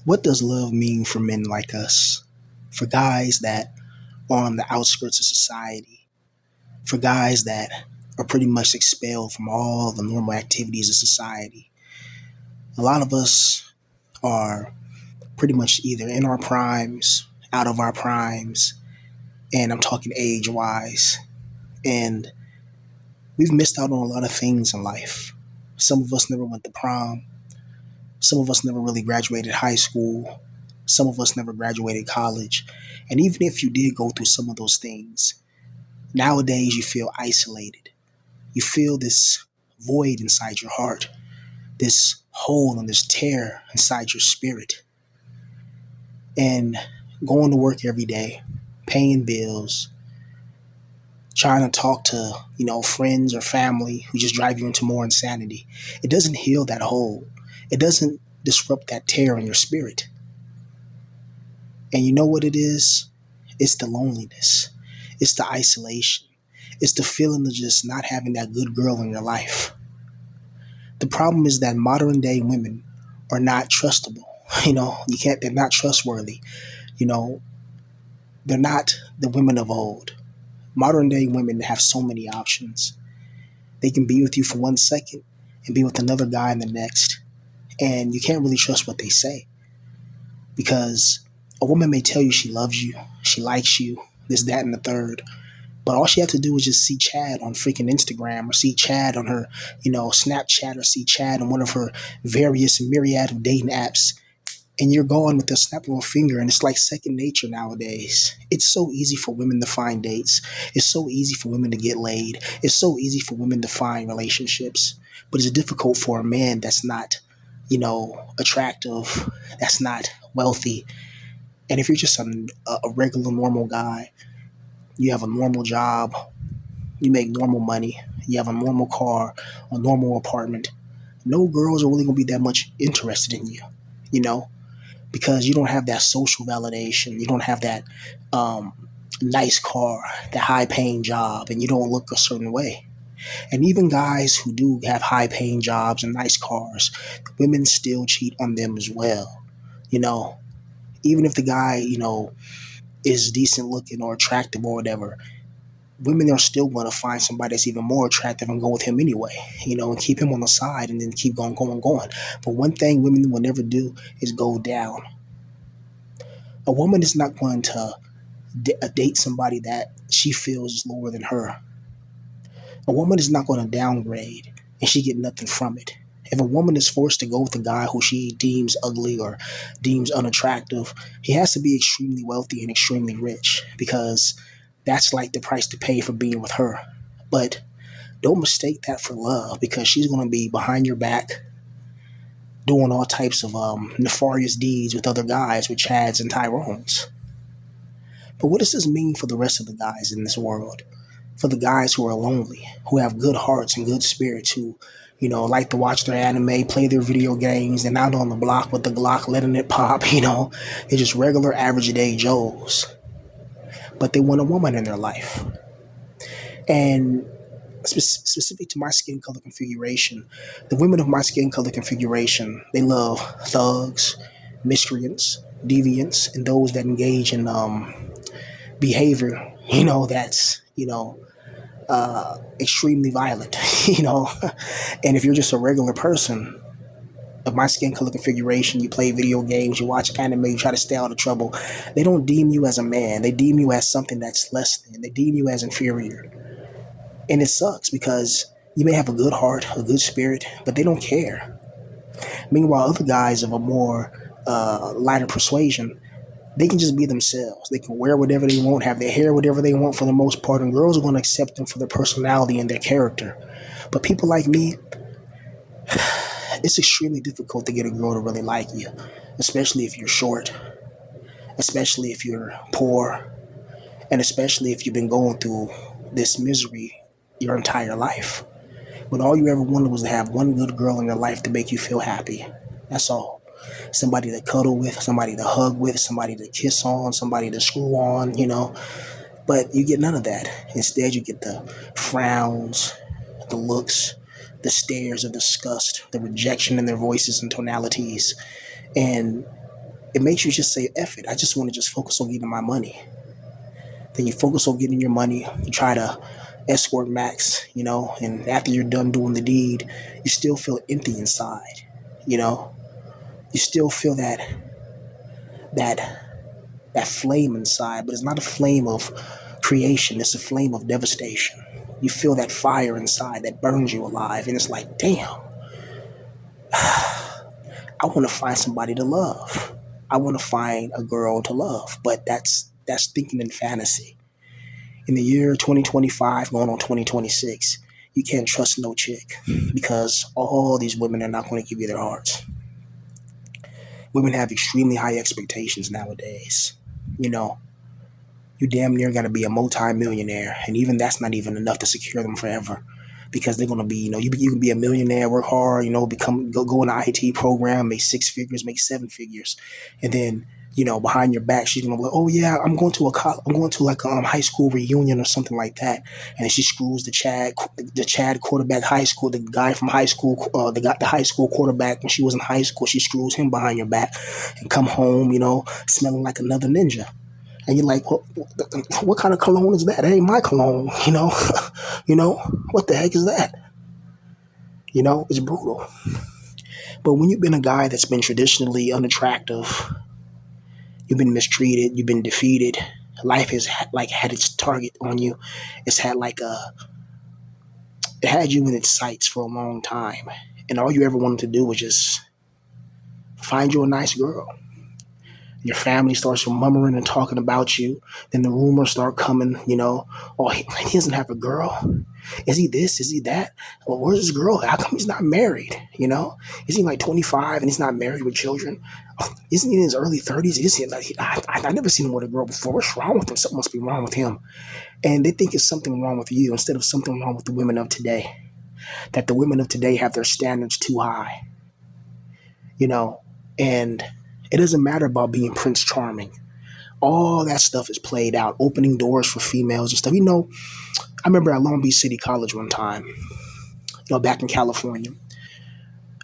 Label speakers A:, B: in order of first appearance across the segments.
A: What does love mean for men like us? For guys that are on the outskirts of society, for guys that are pretty much expelled from all the normal activities of society. A lot of us are pretty much either in our primes, out of our primes, and I'm talking age wise. And we've missed out on a lot of things in life. Some of us never went to prom. Some of us never really graduated high school. Some of us never graduated college. And even if you did go through some of those things, nowadays you feel isolated. You feel this void inside your heart, this hole and this tear inside your spirit. And going to work every day, paying bills, trying to talk to, friends or family who just drive you into more insanity. It doesn't heal that hole. It doesn't disrupt that tear in your spirit. And you know what it is? It's the loneliness. It's the isolation. It's the feeling of just not having that good girl in your life. The problem is that modern day women are not trustable. They're not trustworthy. You know, they're not the women of old. Modern day women have so many options. They can be with you for 1 second and be with another guy in the next. And you can't really trust what they say. Because a woman may tell you she loves you, she likes you, this, that, and the third. But all she has to do is just see Chad on freaking Instagram or see Chad on her, Snapchat or see Chad on one of her various myriad of dating apps. And you're gone with the snap of a finger. And it's like second nature nowadays. It's so easy for women to find dates. It's so easy for women to get laid. It's so easy for women to find relationships. But it's difficult for a man that's not, attractive, that's not wealthy. And if you're just a regular, normal guy, you have a normal job, you make normal money, you have a normal car, a normal apartment, no girls are really going to be that much interested in you, because you don't have that social validation. You don't have that nice car, that high paying job, and you don't look a certain way. And even guys who do have high paying jobs and nice cars, women still cheat on them as well. You know, Even if the guy, is decent looking or attractive or whatever, women are still going to find somebody that's even more attractive and go with him anyway, and keep him on the side and then keep going, going, going. But one thing women will never do is go down. A woman is not going to date somebody that she feels is lower than her. A woman is not going to downgrade and she get nothing from it. If a woman is forced to go with a guy who she deems ugly or deems unattractive, he has to be extremely wealthy and extremely rich, because that's like the price to pay for being with her. But don't mistake that for love, because she's going to be behind your back doing all types of nefarious deeds with other guys, with Chads and Tyrones. But what does this mean for the rest of the guys in this world? For the guys who are lonely, who have good hearts and good spirits, who, like to watch their anime, play their video games, and out on the block with the Glock letting it pop, they're just regular average day Joes. But they want a woman in their life. And specific to my skin color configuration, the women of my skin color configuration, they love thugs, miscreants, deviants, and those that engage in behavior, that's, extremely violent, And if you're just a regular person of my skin color configuration, you play video games, you watch anime, you try to stay out of trouble, they don't deem you as a man. They deem you as something that's less than. They deem you as inferior. And it sucks, because you may have a good heart, a good spirit, but they don't care. Meanwhile, other guys of a more lighter persuasion, they can just be themselves. They can wear whatever they want, have their hair whatever they want for the most part, and girls are going to accept them for their personality and their character. But people like me, it's extremely difficult to get a girl to really like you, especially if you're short, especially if you're poor, and especially if you've been going through this misery your entire life, when all you ever wanted was to have one good girl in your life to make you feel happy. That's all. Somebody to cuddle with, somebody to hug with, somebody to kiss on, somebody to screw on, But you get none of that. Instead, you get the frowns, the looks, the stares of disgust, the rejection in their voices and tonalities. And it makes you just say, F it. I just want to just focus on getting my money. Then you focus on getting your money. You try to escort Max, and after you're done doing the deed, you still feel empty inside. You know, you still feel that that flame inside, but it's not a flame of creation. It's a flame of devastation. You feel that fire inside that burns you alive, and it's like, damn, I want to find somebody to love. I want to find a girl to love, but that's thinking in fantasy. In the year 2025, going on 2026, you can't trust no chick because all these women are not going to give you their hearts. Women have extremely high expectations nowadays. You know, you damn near got to be a multi-millionaire, and even that's not even enough to secure them forever, because they're gonna be, you can be a millionaire, work hard, go in an IT program, make six figures, make seven figures, and then behind your back she's gonna be like, oh yeah, I'm going to like high school reunion or something like that, and then she screws the Chad quarterback high school, the guy from high school, the high school quarterback when she was in high school, she screws him behind your back, and come home, smelling like another ninja. And you're like, what kind of cologne is that? That ain't my cologne, you know, what the heck is that? It's brutal. But when you've been a guy that's been traditionally unattractive, you've been mistreated, you've been defeated, life has like had its target on you. It's had it had you in its sights for a long time, and all you ever wanted to do was just find you a nice girl. Your family starts murmuring and talking about you. Then the rumors start coming, oh, he doesn't have a girl. Is he this? Is he that? Well, where's this girl? How come he's not married? Is he like 25 and he's not married with children? Isn't he in his early 30s? I never seen him with a girl before. What's wrong with him? Something must be wrong with him. And they think it's something wrong with you instead of something wrong with the women of today. That the women of today have their standards too high, and it doesn't matter about being Prince Charming. All that stuff is played out, opening doors for females and stuff. I remember at Long Beach City College one time, back in California.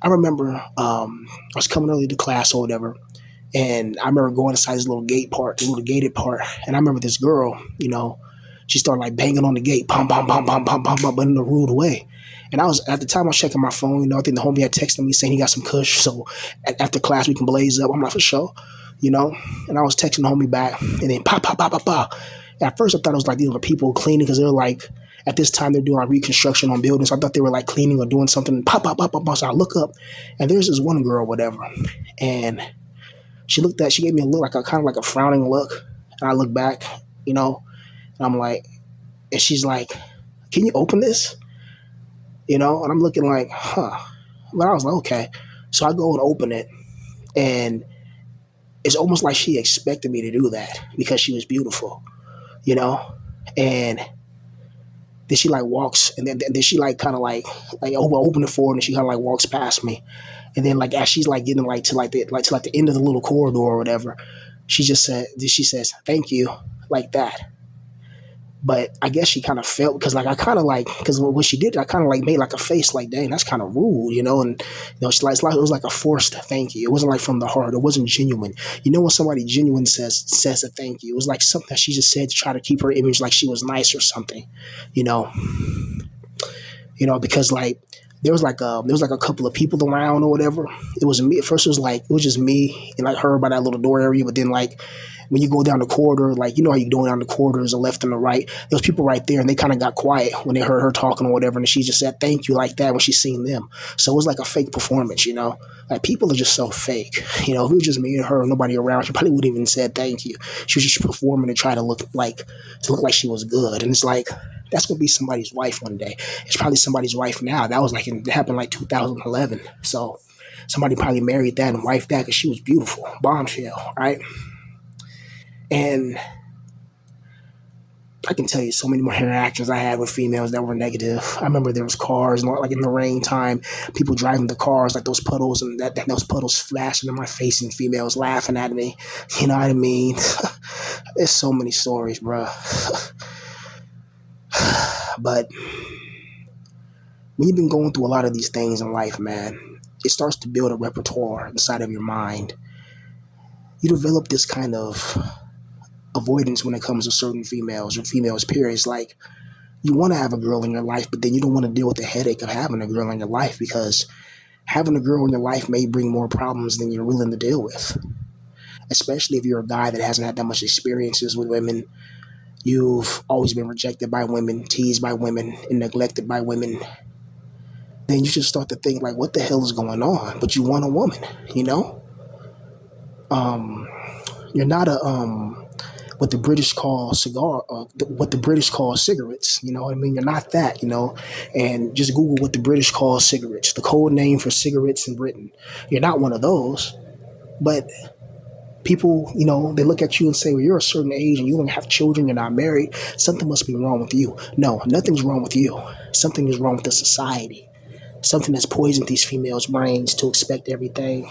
A: I remember I was coming early to class or whatever, and I remember going inside this little the little gated part, and I remember this girl, she started like banging on the gate, pom pom pom pom pom pom pom, but in a rude way. And at the time I was checking my phone, I think the homie had texted me saying he got some kush, so after class we can blaze up. I'm like, for sure, and I was texting the homie back, and then pop pop pop pop pop. At first I thought it was like these were people cleaning, because they were like, at this time they're doing like reconstruction on buildings. So I thought they were like cleaning or doing something. Pop pop pop pop pop. So I look up, and there's this one girl, whatever, and she gave me a look, like a kind of like a frowning look, and I look back, and I'm like, and she's like, can you open this? And I'm looking like, huh. But I was like, okay. So I go and open it, and it's almost like she expected me to do that because she was beautiful, and then she like walks, and then she like kind of like open the door, and she kind of like walks past me, and then like as she's like getting like to the end of the little corridor or whatever, she says thank you, like that. But I guess she kind of felt, because like I kind of like, because when she did, I kind of like made like a face like, dang, that's kind of rude, and it's like it was like a forced thank you. It wasn't like from the heart. It wasn't genuine. When somebody genuine says a thank you, it was like something that she just said to try to keep her image like she was nice or something, you know, because like there was like a couple of people around or whatever. It was me at first. It was just me and like her by that little door area, but then like when you go down the corridor, like how you go down the corridors, the left and the right, there was people right there, and they kind of got quiet when they heard her talking or whatever, and she just said thank you like that when she seen them. So it was like a fake performance, like people are just so fake. If it was just me and her, nobody around, she probably wouldn't even said thank you. She was just performing to try to look like she was good, and it's like, that's gonna be somebody's wife one day. It's probably somebody's wife now. That was like it happened like 2011. So somebody probably married that and wifed that because she was beautiful, bombshell, right? And I can tell you so many more interactions I had with females that were negative. I remember there was cars, and like in the rain time, people driving the cars, like those puddles, and those puddles flashing in my face, and females laughing at me. You know what I mean? There's so many stories, bro. But when you've been going through a lot of these things in life, man, it starts to build a repertoire inside of your mind. you develop this kind of avoidance when it comes to certain females or females, period. It's like you want to have a girl in your life, but then you don't want to deal with the headache of having a girl in your life because having a girl in your life may bring more problems than you're willing to deal with. Especially if you're a guy that hasn't had that much experiences with women, you've always been rejected by women, teased by women, and neglected by women. Then you should start to think like, what the hell is going on? But you want a woman, you know? Um, you're not a what the British call what the British call cigarettes. You know what I mean? You're not that, you know. And just Google what the British call cigarettes, the code name for cigarettes in Britain. You're not one of those. But people, you know, they look at you and say, well, you're a certain age and you don't have children, you're not married. Something must be wrong with you. No, nothing's wrong with you. Something is wrong with the society. Something that's poisoned these females' brains to expect everything,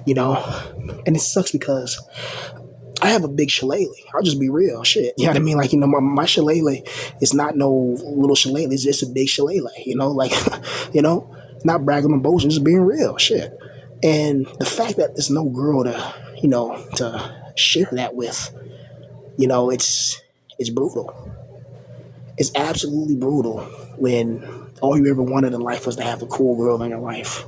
A: you know. And it sucks because I have a big shillelagh. I'll just be real. Shit. You know what I mean? Like, you know, my shillelagh is not no little shillelagh. It's just a big shillelagh, you know? Like, you know, not bragging or boasting, just being real. Shit. And the fact that there's no girl to, you know, to share that with, you know, it's brutal. It's absolutely brutal when all you ever wanted in life was to have a cool girl in your life.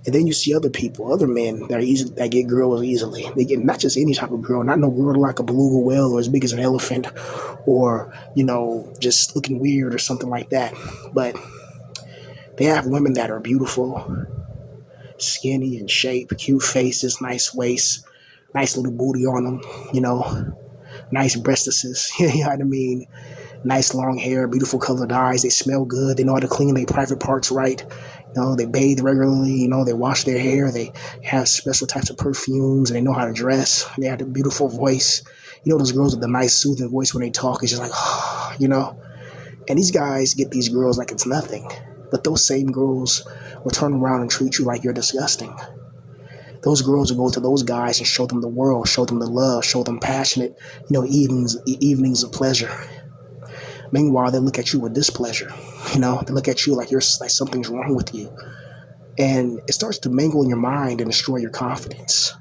A: And then you see other people, other men that get girls easily. They get not just any type of girl, not no girl like a beluga whale or as big as an elephant, or you know, just looking weird or something like that. But they have women that are beautiful, skinny in shape, cute faces, nice waist, nice little booty on them, you know, nice breastises. You know what I mean? Nice long hair, beautiful colored eyes. They smell good. They know how to clean their private parts right. You know, they bathe regularly. You know, they wash their hair. They have special types of perfumes, and they know how to dress. They have a beautiful voice. You know, those girls with the nice, soothing voice when they talk. It's just like, you know. And these guys get these girls like it's nothing. But those same girls will turn around and treat you like you're disgusting. Those girls will go to those guys and show them the world, show them the love, show them passionate, you know, evenings of pleasure. Meanwhile, they look at you with displeasure. You know, they look at you like you're like something's wrong with you, and it starts to mangle in your mind and destroy your confidence.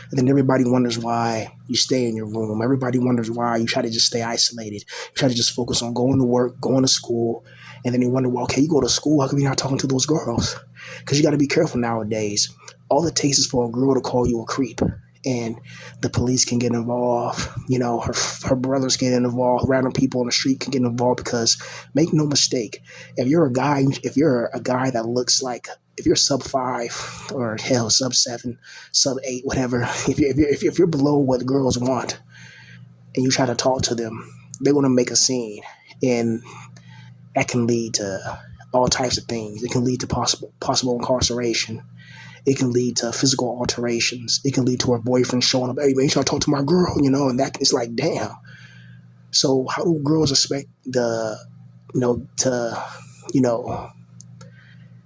A: And then everybody wonders why you stay in your room. Everybody wonders why you try to just stay isolated. You try to just focus on going to work, going to school, and then they wonder, well, okay, you go to school, how come you're not talking to those girls? Because you got to be careful nowadays. All it takes is for a girl to call you a creep, and the police can get involved. You know, her brothers get involved. Random people on the street can get involved because, make no mistake, if you're a guy that looks like, if you're sub 5 or hell sub 7, sub 8, whatever, if you're below what girls want and you try to talk to them, they're going to make a scene, and that can lead to all types of things. It can lead to possible incarceration. It can lead to physical alterations. It can lead to her boyfriend showing up, hey man, you trying to talk to my girl, you know, and that it's like, damn. So how do girls expect you know,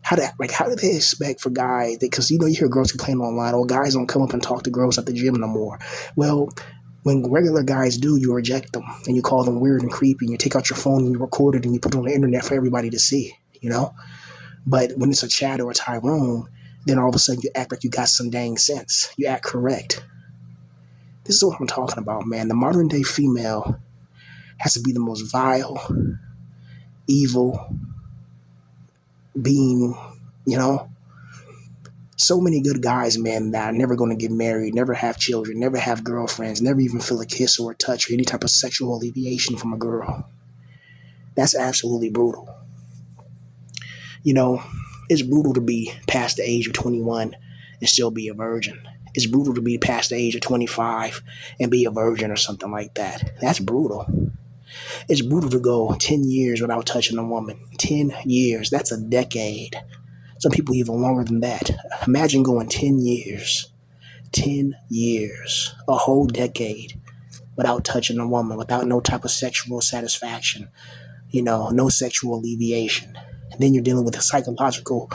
A: how do they expect for guys? Because you know, you hear girls complain online, oh, guys don't come up and talk to girls at the gym no more. Well, when regular guys do, you reject them and you call them weird and creepy, and you take out your phone and you record it and you put it on the internet for everybody to see, you know. But when it's a Chad or a Tyrone, then all of a sudden you act like you got some dang sense. You act correct. This is what I'm talking about, man. The modern day female has to be the most vile, evil being, you know. So many good guys, man, that are never going to get married, never have children, never have girlfriends, never even feel a kiss or a touch or any type of sexual alleviation from a girl. That's absolutely brutal. You know, it's brutal to be past the age of 21 and still be a virgin. It's brutal to be past the age of 25 and be a virgin or something like that. That's brutal. It's brutal to go 10 years without touching a woman. 10 years. That's a decade. Some people even longer than that. Imagine going 10 years. 10 years. A whole decade without touching a woman, without no type of sexual satisfaction, you know, no sexual alleviation. And then you're dealing with the psychological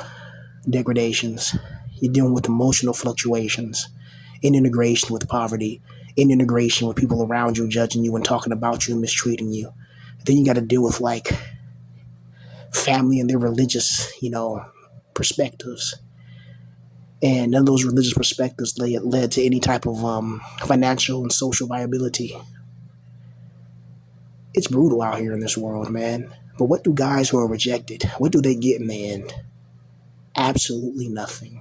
A: degradations. You're dealing with emotional fluctuations, in integration with poverty, in integration with people around you judging you and talking about you and mistreating you. Then you got to deal with like family and their religious, you know, perspectives. and none of those religious perspectives led to any type of financial and social viability. It's brutal out here in this world, man. But what do guys who are rejected, what do they get in the end? Absolutely nothing.